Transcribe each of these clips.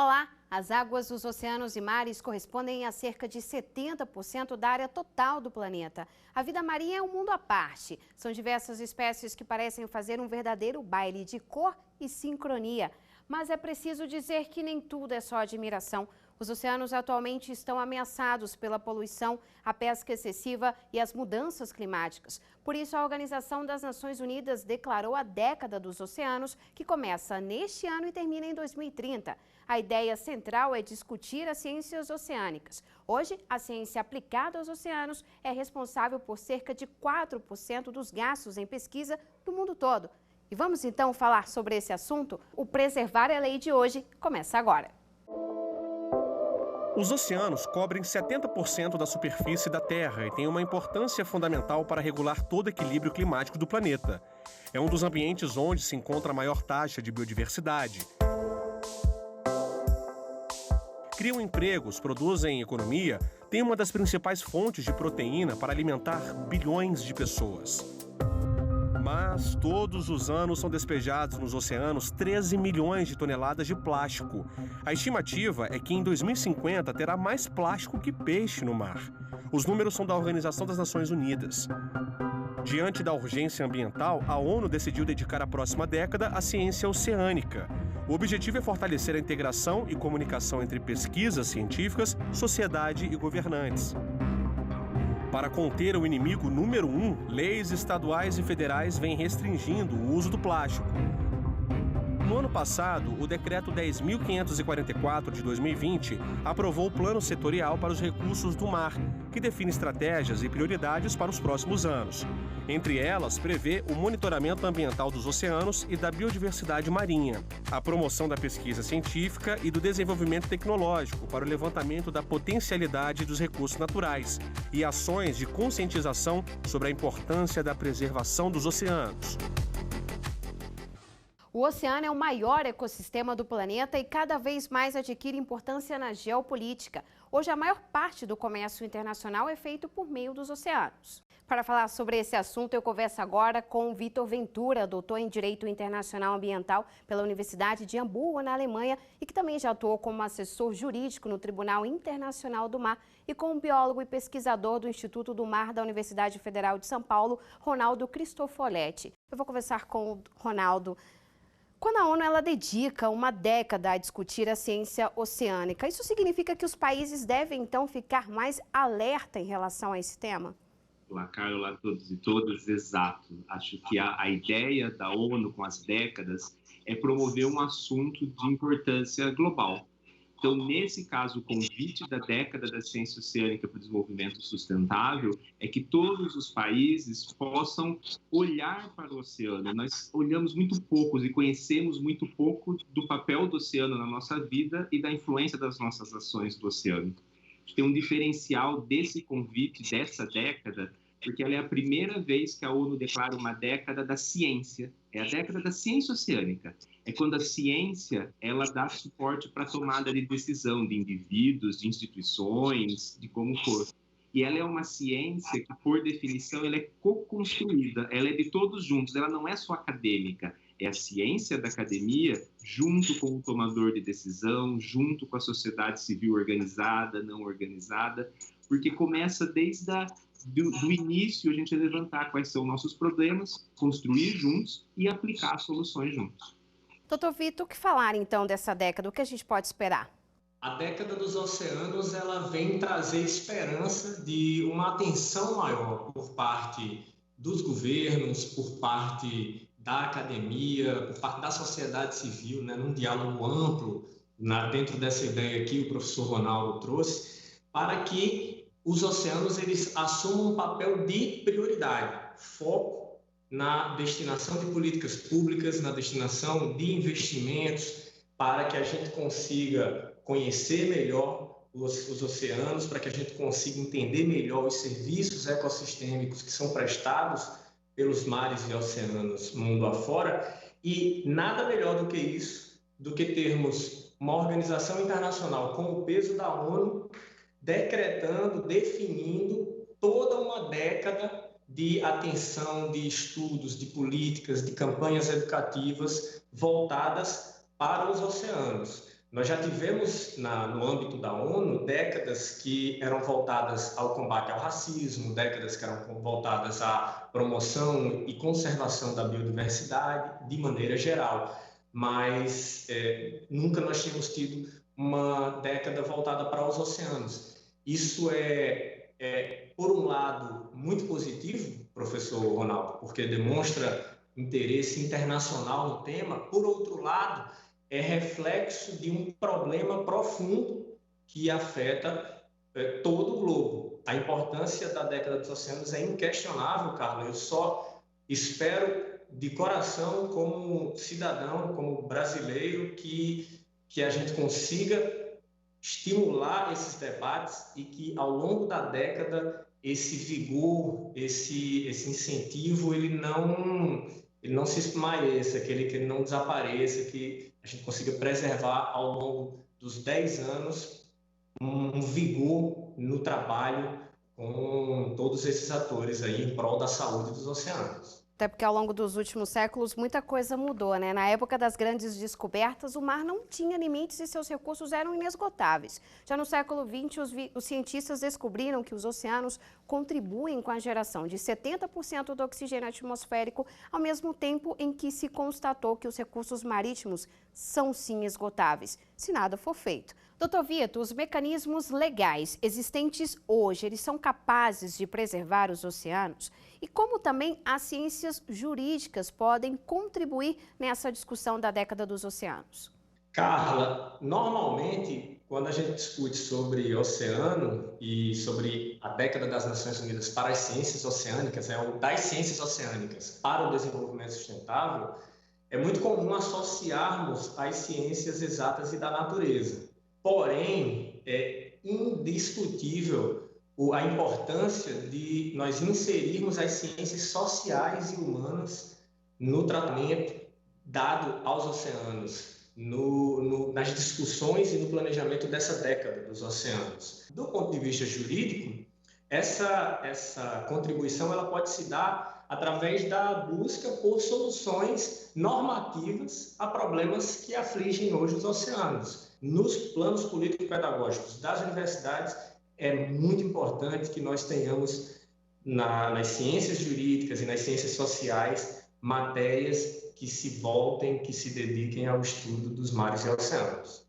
Olá! As águas dos oceanos e mares correspondem a cerca de 70% da área total do planeta. A vida marinha é um mundo à parte. São diversas espécies que parecem fazer um verdadeiro baile de cor e sincronia. Mas é preciso dizer que nem tudo é só admiração. Os oceanos atualmente estão ameaçados pela poluição, a pesca excessiva e as mudanças climáticas. Por isso, a Organização das Nações Unidas declarou a Década dos Oceanos, que começa neste ano e termina em 2030. A ideia central é discutir as ciências oceânicas. Hoje, a ciência aplicada aos oceanos é responsável por cerca de 4% dos gastos em pesquisa do mundo todo. E vamos então falar sobre esse assunto? O Preservar a Lei de hoje começa agora. Os oceanos cobrem 70% da superfície da Terra e têm uma importância fundamental para regular todo o equilíbrio climático do planeta. É um dos ambientes onde se encontra a maior taxa de biodiversidade. Criam empregos, produzem economia, têm uma das principais fontes de proteína para alimentar bilhões de pessoas. Mas todos os anos são despejados nos oceanos 13 milhões de toneladas de plástico. A estimativa é que em 2050 terá mais plástico que peixe no mar. Os números são da Organização das Nações Unidas. Diante da urgência ambiental, a ONU decidiu dedicar a próxima década à ciência oceânica. O objetivo é fortalecer a integração e comunicação entre pesquisas científicas, sociedade e governantes. Para conter o inimigo número 1, leis estaduais e federais vêm restringindo o uso do plástico. No ano passado, o Decreto 10.544 de 2020 aprovou o Plano Setorial para os Recursos do Mar, que define estratégias e prioridades para os próximos anos. Entre elas, prevê o monitoramento ambiental dos oceanos e da biodiversidade marinha, a promoção da pesquisa científica e do desenvolvimento tecnológico para o levantamento da potencialidade dos recursos naturais e ações de conscientização sobre a importância da preservação dos oceanos. O oceano é o maior ecossistema do planeta e cada vez mais adquire importância na geopolítica. Hoje, a maior parte do comércio internacional é feito por meio dos oceanos. Para falar sobre esse assunto, eu converso agora com Vitor Ventura, doutor em Direito Internacional Ambiental pela Universidade de Hamburgo, na Alemanha, e que também já atuou como assessor jurídico no Tribunal Internacional do Mar, e com o biólogo e pesquisador do Instituto do Mar da Universidade Federal de São Paulo, Ronaldo Cristofoletti. Eu vou conversar com o Ronaldo. Quando a ONU dedica uma década a discutir a ciência oceânica, isso significa que os países devem, então, ficar mais alerta em relação a esse tema? Olá, Carla, olá a todos e todas, exato. Acho que a ideia da ONU com as décadas é promover um assunto de importância global. Então, nesse caso, o convite da década da ciência oceânica para o desenvolvimento sustentável é que todos os países possam olhar para o oceano. Nós olhamos muito poucos e conhecemos muito pouco do papel do oceano na nossa vida e da influência das nossas ações do oceano. Tem um diferencial desse convite, dessa década, porque ela é a primeira vez que a ONU declara uma década da ciência. É a década da ciência oceânica. É quando a ciência ela dá suporte para a tomada de decisão de indivíduos, de instituições, de como for. E ela é uma ciência que, por definição, ela é co-construída, ela é de todos juntos, ela não é só acadêmica. É a ciência da academia junto com o tomador de decisão, junto com a sociedade civil organizada, não organizada, porque começa desde do início a gente levantar quais são nossos problemas, construir juntos e aplicar soluções juntos. Doutor Vitor, o que falar então dessa década? O que a gente pode esperar? A década dos oceanos ela vem trazer esperança de uma atenção maior por parte dos governos, por parte da academia, por parte da sociedade civil, num diálogo amplo, dentro dessa ideia que o professor Ronaldo trouxe, para que os oceanos eles assumam um papel de prioridade, foco na destinação de políticas públicas, na destinação de investimentos, para que a gente consiga conhecer melhor os oceanos, para que a gente consiga entender melhor os serviços ecossistêmicos que são prestados pelos mares e oceanos mundo afora, e nada melhor do que isso, do que termos uma organização internacional com o peso da ONU decretando, definindo toda uma década de atenção, de estudos, de políticas, de campanhas educativas voltadas para os oceanos. Nós já tivemos no âmbito da ONU décadas que eram voltadas ao combate ao racismo, décadas que eram voltadas à promoção e conservação da biodiversidade de maneira geral, mas nunca nós tínhamos tido uma década voltada para os oceanos. Isso por um lado, muito positivo, professor Ronaldo, porque demonstra interesse internacional no tema. Por outro lado, é reflexo de um problema profundo que afeta todo o globo. A importância da década dos oceanos é inquestionável, Carlos. Eu só espero de coração, como cidadão, como brasileiro, que a gente consiga estimular esses debates e que, ao longo da década, esse vigor, esse incentivo, ele não se esmaeça, que ele não desapareça, que a gente consiga preservar ao longo dos 10 anos um vigor no trabalho com todos esses atores aí em prol da saúde dos oceanos. Até porque ao longo dos últimos séculos muita coisa mudou, né? Na época das grandes descobertas, o mar não tinha limites e seus recursos eram inesgotáveis. Já no século XX, os cientistas descobriram que os oceanos contribuem com a geração de 70% do oxigênio atmosférico, ao mesmo tempo em que se constatou que os recursos marítimos são sim esgotáveis, se nada for feito. Doutor Vitor, os mecanismos legais existentes hoje, eles são capazes de preservar os oceanos? E como também as ciências jurídicas podem contribuir nessa discussão da década dos oceanos? Carla, normalmente, quando a gente discute sobre oceano e sobre a década das Nações Unidas para as ciências oceânicas, das ciências oceânicas para o desenvolvimento sustentável, é muito comum associarmos as ciências exatas e da natureza. Porém, é indiscutível a importância de nós inserirmos as ciências sociais e humanas no tratamento dado aos oceanos, nas discussões e no planejamento dessa década dos oceanos. Do ponto de vista jurídico, essa contribuição ela pode se dar através da busca por soluções normativas a problemas que afligem hoje os oceanos. Nos planos político-pedagógicos das universidades, é muito importante que nós tenhamos nas ciências jurídicas e nas ciências sociais matérias que se voltem, que se dediquem ao estudo dos mares e oceanos.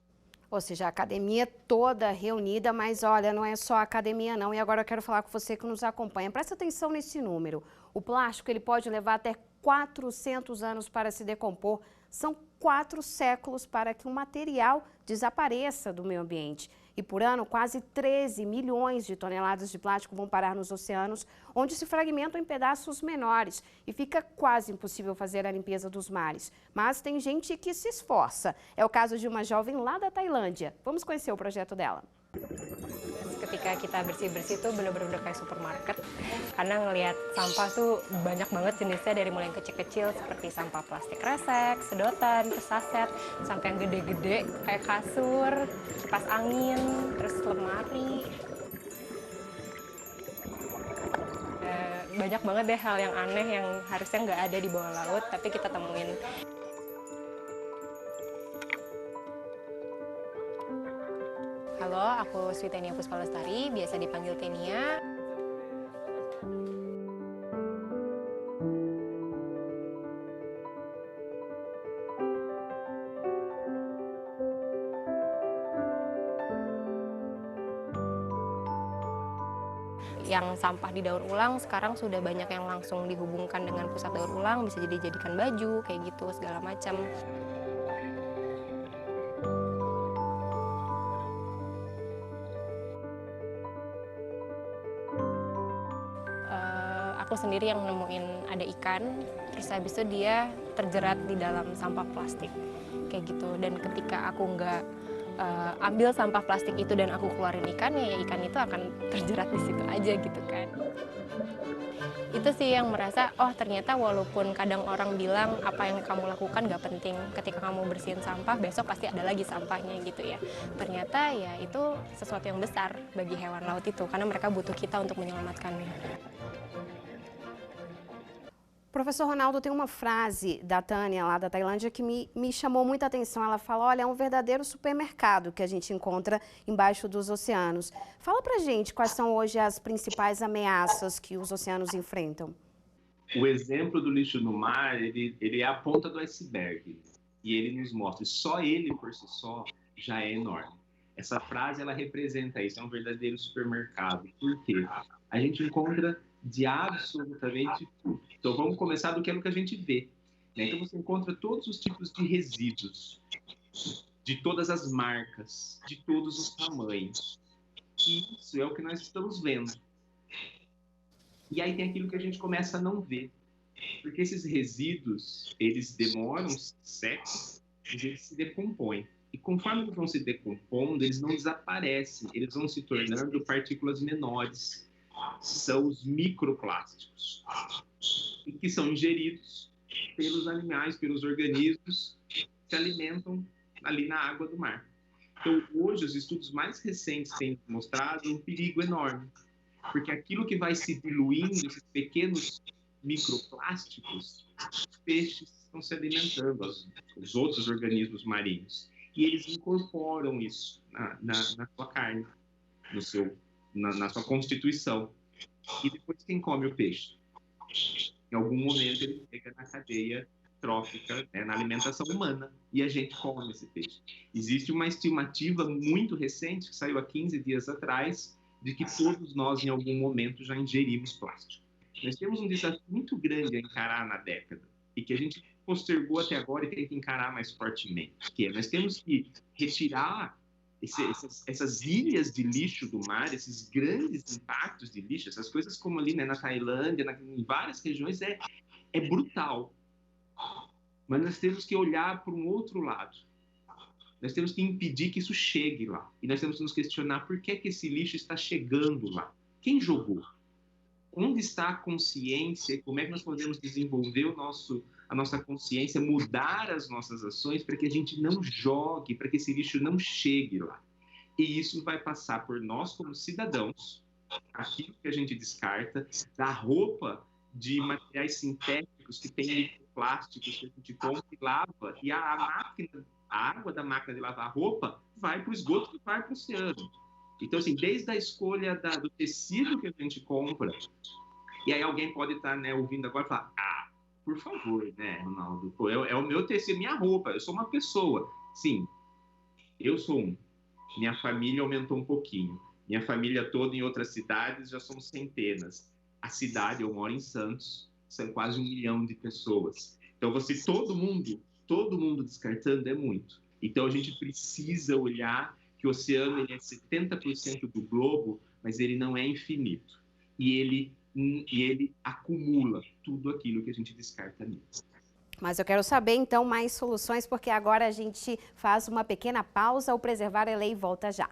Ou seja, a academia toda reunida, mas olha, não é só a academia não. E agora eu quero falar com você que nos acompanha. Presta atenção nesse número. O plástico ele pode levar até 400 anos para se decompor. São 4 séculos para que um material desapareça do meio ambiente. E por ano, quase 13 milhões de toneladas de plástico vão parar nos oceanos, onde se fragmentam em pedaços menores e fica quase impossível fazer a limpeza dos mares. Mas tem gente que se esforça. É o caso de uma jovem lá da Tailândia. Vamos conhecer o projeto dela. Ketika kita bersih-bersih tuh bener-bener udah kayak supermarket karena ngelihat sampah tuh banyak banget jenisnya dari mulai yang kecil-kecil seperti sampah plastik kresek, sedotan, terus saset sampai yang gede-gede kayak kasur, kipas angin, terus lemari. Banyak banget deh hal yang aneh yang harusnya nggak ada di bawah laut tapi kita temuin. Halo, aku Sri Tenia Puspalestari, biasa dipanggil Tenia. Yang sampah di daur ulang sekarang sudah banyak yang langsung dihubungkan dengan pusat daur ulang, bisa dijadikan baju, kayak gitu, segala macam. Aku sendiri yang nemuin ada ikan, terus habis itu dia terjerat di dalam sampah plastik, kayak gitu. Dan ketika aku nggak ambil sampah plastik itu dan aku keluarin ikannya, ya ikan itu akan terjerat di situ aja gitu kan. Itu sih yang merasa, oh ternyata walaupun kadang orang bilang apa yang kamu lakukan nggak penting, ketika kamu bersihin sampah, besok pasti ada lagi sampahnya gitu ya. Ternyata ya itu sesuatu yang besar bagi hewan laut itu, karena mereka butuh kita untuk menyelamatkannya. Professor Ronaldo, tem uma frase da Tânia, lá da Tailândia, que me chamou muita atenção. Ela fala, olha, é um verdadeiro supermercado que a gente encontra embaixo dos oceanos. Fala pra gente quais são hoje as principais ameaças que os oceanos enfrentam. O exemplo do lixo no mar, ele é a ponta do iceberg. E ele nos mostra, só ele por si só já é enorme. Essa frase, ela representa isso, é um verdadeiro supermercado. Por quê? A gente encontra de absolutamente tudo. Então, vamos começar do que a gente vê. Então, você encontra todos os tipos de resíduos, de todas as marcas, de todos os tamanhos. E isso é o que nós estamos vendo. E aí tem aquilo que a gente começa a não ver. Porque esses resíduos, eles demoram séculos, mas eles se decompõem. E conforme eles vão se decompondo, eles não desaparecem, eles vão se tornando partículas menores. São os microplásticos, e que são ingeridos pelos animais, pelos organismos que se alimentam ali na água do mar. Então, hoje, os estudos mais recentes têm mostrado um perigo enorme, porque aquilo que vai se diluindo, esses pequenos microplásticos, os peixes estão se alimentando, os outros organismos marinhos, e eles incorporam isso na sua carne, na sua constituição. E depois quem come o peixe? Em algum momento ele chega na cadeia trófica, na alimentação humana, e a gente come esse peixe. Existe uma estimativa muito recente, que saiu há 15 dias atrás, de que todos nós em algum momento já ingerimos plástico. Nós temos um desafio muito grande a encarar na década, e que a gente postergou até agora e tem que encarar mais fortemente, que é, nós temos que retirar essas ilhas de lixo do mar, esses grandes impactos de lixo, essas coisas como ali, na Tailândia, em várias regiões, é brutal. Mas nós temos que olhar para um outro lado. Nós temos que impedir que isso chegue lá. E nós temos que nos questionar por que esse lixo está chegando lá. Quem jogou? Onde está a consciência? Como é que nós podemos desenvolver a nossa consciência, mudar as nossas ações para que a gente não jogue, para que esse lixo não chegue lá? E isso vai passar por nós como cidadãos, aquilo que a gente descarta, da roupa de materiais sintéticos que tem microplásticos que a gente compra e lava, e a água da máquina de lavar roupa vai para o esgoto que vai para o oceano. Então, assim, desde a escolha do tecido que a gente compra, e aí alguém pode estar ouvindo agora e falar, por favor, Ronaldo, pô, é o meu tecido, minha roupa, eu sou uma pessoa. Sim, eu sou um. Minha família aumentou um pouquinho. Minha família toda em outras cidades já são centenas. A cidade, eu moro em Santos, são quase 1 milhão de pessoas. Então, todo mundo descartando é muito. Então, a gente precisa olhar que o oceano ele é 70% do globo, mas ele não é infinito. E ele acumula tudo aquilo que a gente descarta nele. Mas eu quero saber, então, mais soluções, porque agora a gente faz uma pequena pausa. O Preservar é Lei volta já.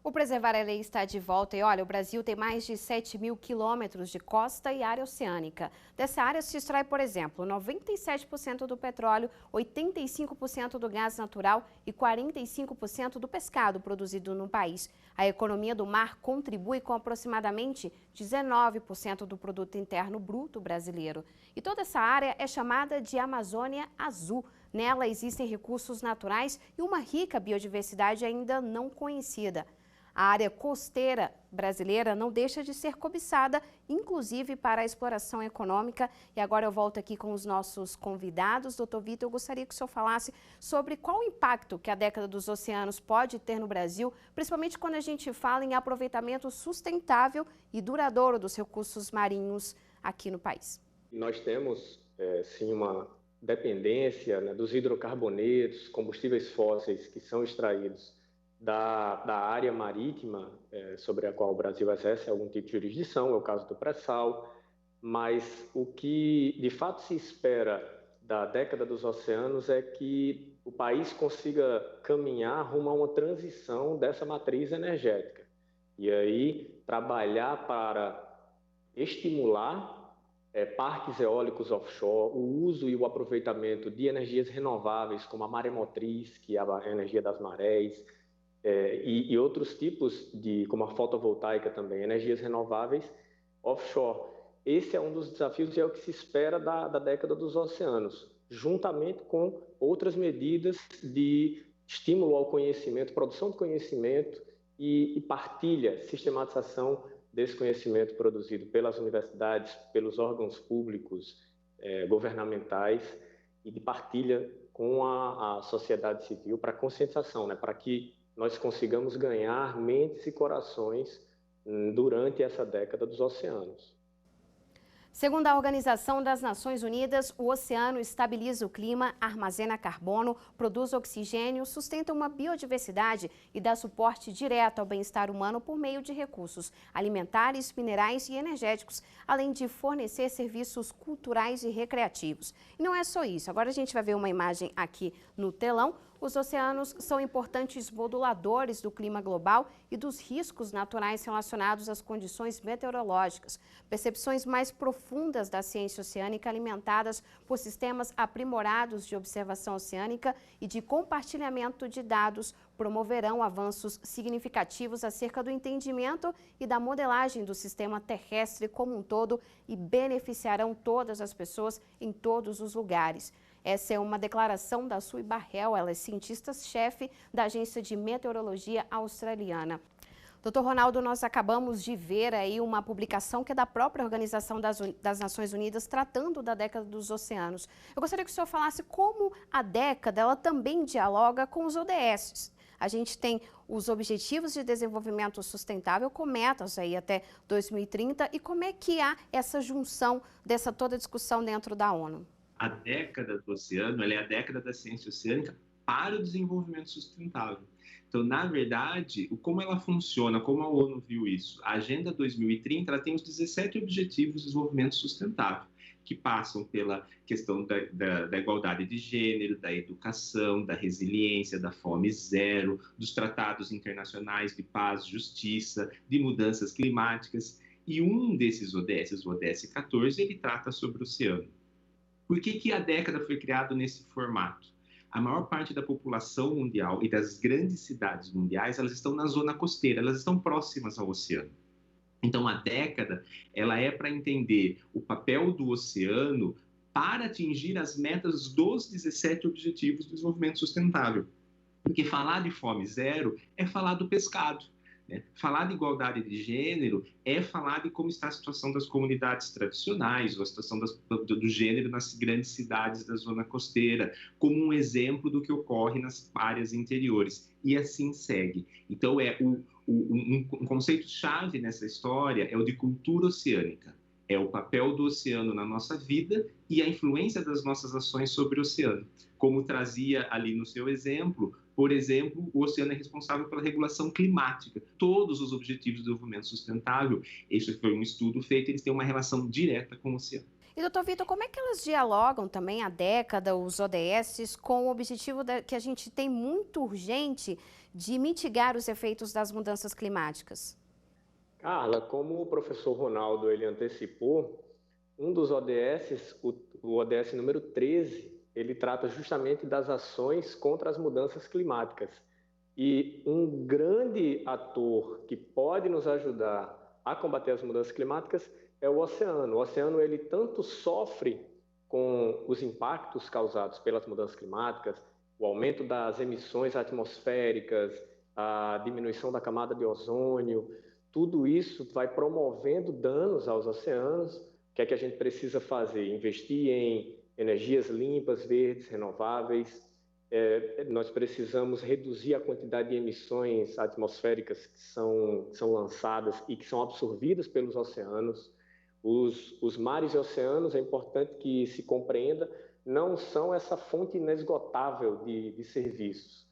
O Preservar a Lei está de volta e olha, o Brasil tem mais de 7.000 quilômetros de costa e área oceânica. Dessa área se extrai, por exemplo, 97% do petróleo, 85% do gás natural e 45% do pescado produzido no país. A economia do mar contribui com aproximadamente 19% do produto interno bruto brasileiro. E toda essa área é chamada de Amazônia Azul. Nela existem recursos naturais e uma rica biodiversidade ainda não conhecida. A área costeira brasileira não deixa de ser cobiçada, inclusive para a exploração econômica. E agora eu volto aqui com os nossos convidados. Doutor Vitor, eu gostaria que o senhor falasse sobre qual o impacto que a década dos oceanos pode ter no Brasil, principalmente quando a gente fala em aproveitamento sustentável e duradouro dos recursos marinhos aqui no país. Nós temos, sim, uma dependência, dos hidrocarbonetos, combustíveis fósseis que são extraídos da área marítima sobre a qual o Brasil exerce algum tipo de jurisdição, é o caso do pré-sal, mas o que de fato se espera da década dos oceanos é que o país consiga caminhar rumo a uma transição dessa matriz energética. E aí, trabalhar para estimular parques eólicos offshore, o uso e o aproveitamento de energias renováveis, como a maremotriz, que é a energia das marés, e outros tipos, como a fotovoltaica também, energias renováveis offshore. Esse é um dos desafios e é o que se espera da década dos oceanos, juntamente com outras medidas de estímulo ao conhecimento, produção de conhecimento e partilha, sistematização desse conhecimento produzido pelas universidades, pelos órgãos públicos, governamentais, e de partilha com a sociedade civil para conscientização, né, para que nós consigamos ganhar mentes e corações durante essa década dos oceanos. Segundo a Organização das Nações Unidas, o oceano estabiliza o clima, armazena carbono, produz oxigênio, sustenta uma biodiversidade e dá suporte direto ao bem-estar humano por meio de recursos alimentares, minerais e energéticos, além de fornecer serviços culturais e recreativos. E não é só isso. Agora a gente vai ver uma imagem aqui no telão. Os oceanos são importantes moduladores do clima global e dos riscos naturais relacionados às condições meteorológicas. Percepções mais profundas da ciência oceânica, alimentadas por sistemas aprimorados de observação oceânica e de compartilhamento de dados, promoverão avanços significativos acerca do entendimento e da modelagem do sistema terrestre como um todo e beneficiarão todas as pessoas em todos os lugares. Essa é uma declaração da Sue Barrell, ela é cientista-chefe da Agência de Meteorologia Australiana. Doutor Ronaldo, nós acabamos de ver aí uma publicação que é da própria Organização das Nações Unidas tratando da década dos oceanos. Eu gostaria que o senhor falasse como a década ela também dialoga com os ODS. A gente tem os Objetivos de Desenvolvimento Sustentável com metas aí até 2030 e como é que há essa junção dessa toda discussão dentro da ONU? A década do oceano, ela é a década da ciência oceânica para o desenvolvimento sustentável. Então, na verdade, como ela funciona, como a ONU viu isso? A Agenda 2030 ela tem os 17 Objetivos de Desenvolvimento Sustentável, que passam pela questão da igualdade de gênero, da educação, da resiliência, da fome zero, dos tratados internacionais de paz, justiça, de mudanças climáticas. E um desses ODS, o ODS 14, ele trata sobre o oceano. Por que a década foi criada nesse formato? A maior parte da população mundial e das grandes cidades mundiais, elas estão na zona costeira, elas estão próximas ao oceano. Então, a década, ela é para entender o papel do oceano para atingir as metas dos 17 Objetivos de Desenvolvimento Sustentável. Porque falar de fome zero é falar do pescado. Falar de igualdade de gênero é falar de como está a situação das comunidades tradicionais, ou a situação do gênero nas grandes cidades da zona costeira, como um exemplo do que ocorre nas áreas interiores. E assim segue. Então, um conceito-chave nessa história é o de cultura oceânica. É o papel do oceano na nossa vida e a influência das nossas ações sobre o oceano. Como trazia ali no seu exemplo, por exemplo, o oceano é responsável pela regulação climática. Todos os Objetivos de Desenvolvimento Sustentável, esse foi um estudo feito, eles têm uma relação direta com o oceano. E, doutor Vitor, como é que elas dialogam também a década, os ODS, com o objetivo que a gente tem muito urgente de mitigar os efeitos das mudanças climáticas? Carla, como o professor Ronaldo ele antecipou, um dos ODS, o ODS número 13, ele trata justamente das ações contra as mudanças climáticas. E um grande ator que pode nos ajudar a combater as mudanças climáticas é o oceano. O oceano ele tanto sofre com os impactos causados pelas mudanças climáticas, o aumento das emissões atmosféricas, a diminuição da camada de ozônio, tudo isso vai promovendo danos aos oceanos. O que é que a gente precisa fazer? Investir em energias limpas, verdes, renováveis. Nós precisamos reduzir a quantidade de emissões atmosféricas que são lançadas e que são absorvidas pelos oceanos. Os mares e oceanos, é importante que se compreenda, não são essa fonte inesgotável de serviços.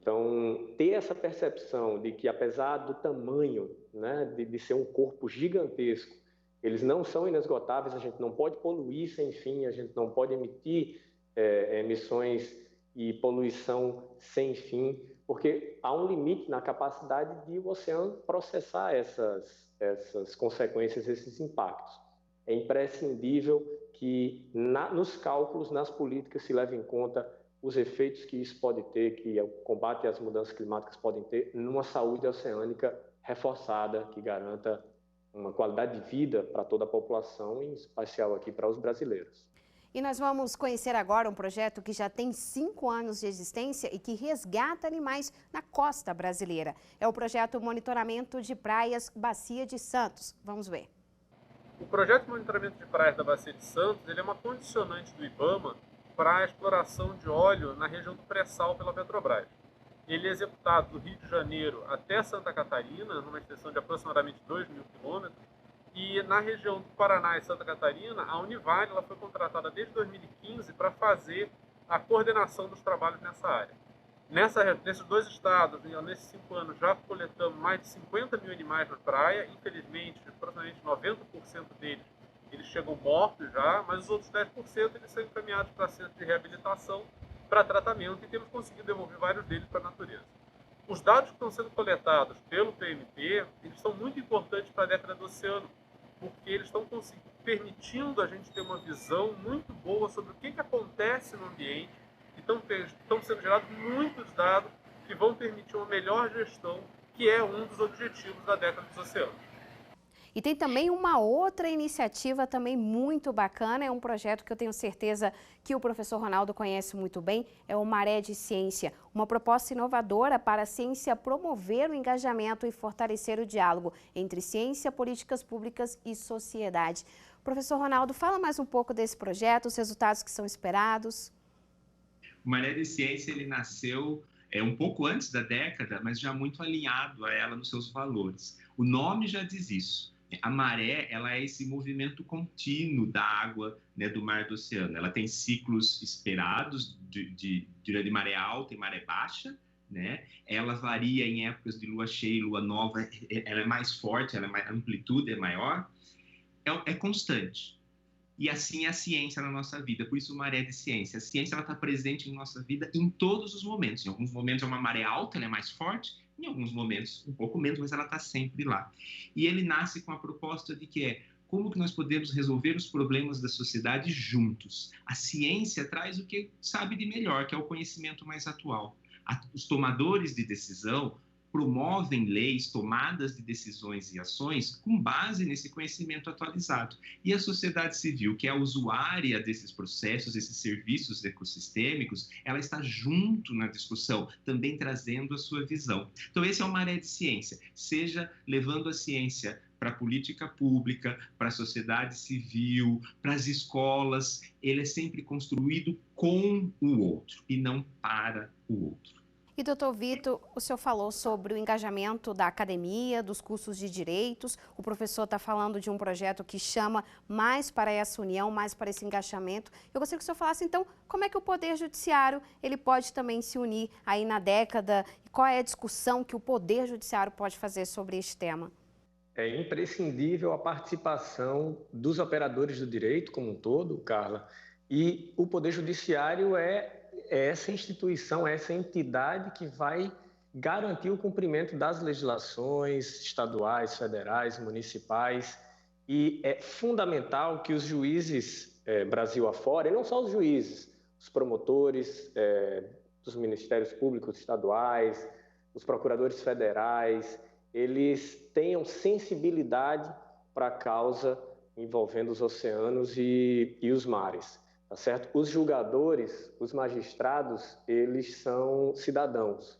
Então, ter essa percepção de que, apesar do tamanho, né, de ser um corpo gigantesco, eles não são inesgotáveis, a gente não pode poluir sem fim, a gente não pode emitir emissões e poluição sem fim, porque há um limite na capacidade de o oceano processar essas consequências, esses impactos. É imprescindível que nos cálculos, nas políticas, se leve em conta os efeitos que isso pode ter, que o combate às mudanças climáticas podem ter numa saúde oceânica reforçada, que garanta uma qualidade de vida para toda a população, em especial aqui para os brasileiros. E nós vamos conhecer agora um projeto que já tem 5 anos de existência e que resgata animais na costa brasileira. É o projeto Monitoramento de Praias Bacia de Santos. Vamos ver. O projeto de monitoramento de praias da Bacia de Santos ele é uma condicionante do IBAMA para a exploração de óleo na região do pré-sal pela Petrobras. Ele é executado do Rio de Janeiro até Santa Catarina, numa extensão de aproximadamente 2.000 quilômetros, e na região do Paraná e Santa Catarina, a Univale ela foi contratada desde 2015 para fazer a coordenação dos trabalhos nessa área. Nesses 2 estados, nesses 5 anos, já coletamos mais de 50 mil animais na praia. Infelizmente, aproximadamente 90% deles eles chegam mortos já, mas os outros 10% eles são encaminhados para centros de reabilitação, para tratamento, e temos conseguido devolver vários deles para a natureza. Os dados que estão sendo coletados pelo PMT, eles são muito importantes para a década do oceano, porque eles estão permitindo a gente ter uma visão muito boa sobre o que acontece no ambiente, e estão sendo gerados muitos dados que vão permitir uma melhor gestão, que é um dos objetivos da década dos oceanos. E tem também uma outra iniciativa também muito bacana, é um projeto que eu tenho certeza que o professor Ronaldo conhece muito bem, é o Maré de Ciência, uma proposta inovadora para a ciência promover o engajamento e fortalecer o diálogo entre ciência, políticas públicas e sociedade. Professor Ronaldo, fala mais um pouco desse projeto, os resultados que são esperados. O Maré de Ciência ele nasceu um pouco antes da década, mas já muito alinhado a ela nos seus valores. O nome já diz isso. A maré, ela é esse movimento contínuo da água, né, do mar do oceano. Ela tem ciclos esperados de maré alta e maré baixa, né? Ela varia em épocas de lua cheia e lua nova, ela é mais forte, a amplitude é maior, é constante. E assim é a ciência na nossa vida, por isso Maré de Ciência. A ciência está presente em nossa vida em todos os momentos. Em alguns momentos é uma maré alta, ela é mais forte, em alguns momentos um pouco menos, mas ela está sempre lá. E ele nasce com a proposta de que como que nós podemos resolver os problemas da sociedade juntos. A ciência traz o que sabe de melhor, que é o conhecimento mais atual. Os tomadores de decisão promovem leis, tomadas de decisões e ações com base nesse conhecimento atualizado. E a sociedade civil, que é a usuária desses processos, esses serviços ecossistêmicos, ela está junto na discussão, também trazendo a sua visão. Então esse é o Maré de Ciência, seja levando a ciência para a política pública, para a sociedade civil, para as escolas, ele é sempre construído com o outro e não para o outro. E, doutor Vitor, o senhor falou sobre o engajamento da academia, dos cursos de direitos. O professor está falando de um projeto que chama mais para essa união, mais para esse engajamento. Eu gostaria que o senhor falasse, então, como é que o Poder Judiciário ele pode também se unir aí na década? E qual é a discussão que o Poder Judiciário pode fazer sobre este tema? É imprescindível a participação dos operadores do direito como um todo, Carla, e o Poder Judiciário é essa instituição, essa entidade que vai garantir o cumprimento das legislações estaduais, federais, municipais, e é fundamental que os juízes Brasil afora, e não só os juízes, os promotores dos ministérios públicos estaduais, os procuradores federais, eles tenham sensibilidade para a causa envolvendo os oceanos e os mares. Tá certo? Os julgadores, os magistrados, eles são cidadãos.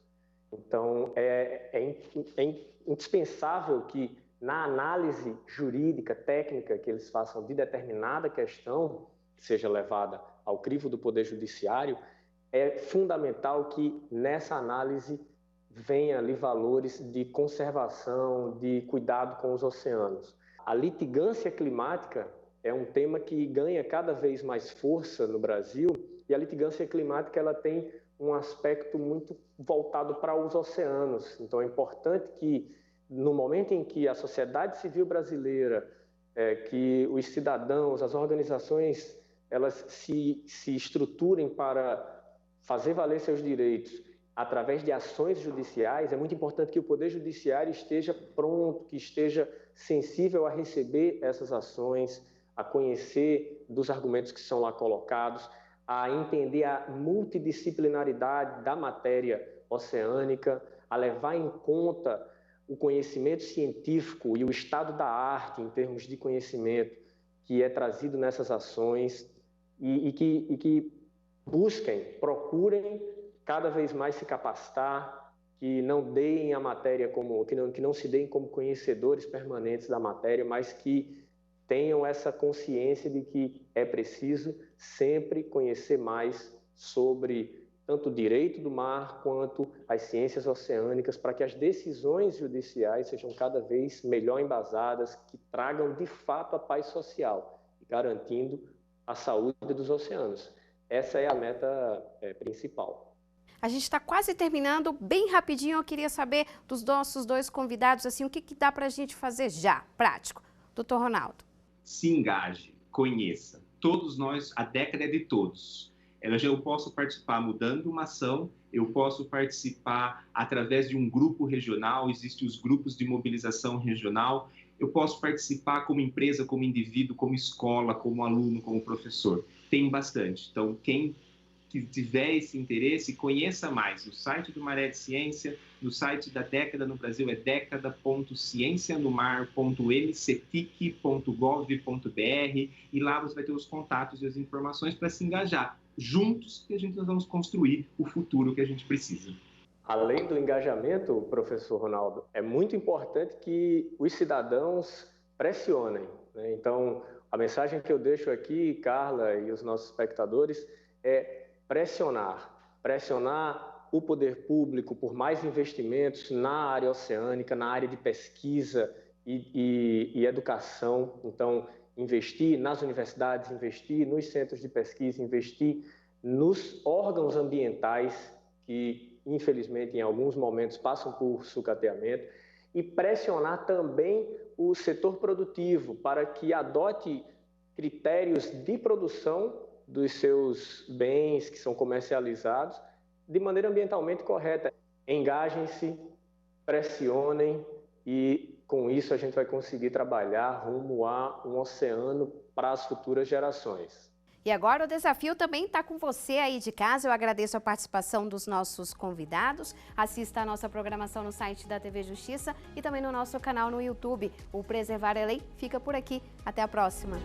Então, é indispensável que, na análise jurídica, técnica que eles façam de determinada questão, que seja levada ao crivo do Poder Judiciário, é fundamental que, nessa análise, venha ali valores de conservação, de cuidado com os oceanos. A litigância climática é um tema que ganha cada vez mais força no Brasil, e a litigância climática ela tem um aspecto muito voltado para os oceanos. Então é importante que, no momento em que a sociedade civil brasileira, que os cidadãos, as organizações elas se estruturem para fazer valer seus direitos através de ações judiciais, é muito importante que o Poder Judiciário esteja pronto, que esteja sensível a receber essas ações, a conhecer dos argumentos que são lá colocados, a entender a multidisciplinaridade da matéria oceânica, a levar em conta o conhecimento científico e o estado da arte em termos de conhecimento que é trazido nessas ações e que busquem, procurem cada vez mais se capacitar, que não deem a matéria que não se deem como conhecedores permanentes da matéria, mas que tenham essa consciência de que é preciso sempre conhecer mais sobre tanto o direito do mar quanto as ciências oceânicas, para que as decisões judiciais sejam cada vez melhor embasadas, que tragam de fato a paz social, garantindo a saúde dos oceanos. Essa é a meta principal. A gente está quase terminando, bem rapidinho eu queria saber dos nossos dois convidados, assim, o que dá para a gente fazer já, prático. Doutor Ronaldo. Se engaje, conheça. Todos nós, a década é de todos. Eu posso participar mudando uma ação, eu posso participar através de um grupo regional, existem os grupos de mobilização regional, eu posso participar como empresa, como indivíduo, como escola, como aluno, como professor. Tem bastante. Então, quem que tiver esse interesse, conheça mais. No site do Maré de Ciência, no site da Década no Brasil é decada.ciencianomar.mcetic.gov.br e lá você vai ter os contatos e as informações para se engajar. Juntos que nós vamos construir o futuro que a gente precisa. Além do engajamento, professor Ronaldo, é muito importante que os cidadãos pressionem, né? Então, a mensagem que eu deixo aqui, Carla e os nossos espectadores, é pressionar o poder público por mais investimentos na área oceânica, na área de pesquisa e educação. Então, investir nas universidades, investir nos centros de pesquisa, investir nos órgãos ambientais que, infelizmente, em alguns momentos passam por sucateamento, e pressionar também o setor produtivo para que adote critérios de produção dos seus bens que são comercializados de maneira ambientalmente correta. Engajem-se, pressionem e com isso a gente vai conseguir trabalhar rumo a um oceano para as futuras gerações. E agora o desafio também está com você aí de casa. Eu agradeço a participação dos nossos convidados. Assista a nossa programação no site da TV Justiça e também no nosso canal no YouTube. O Preservar é Lei fica por aqui. Até a próxima.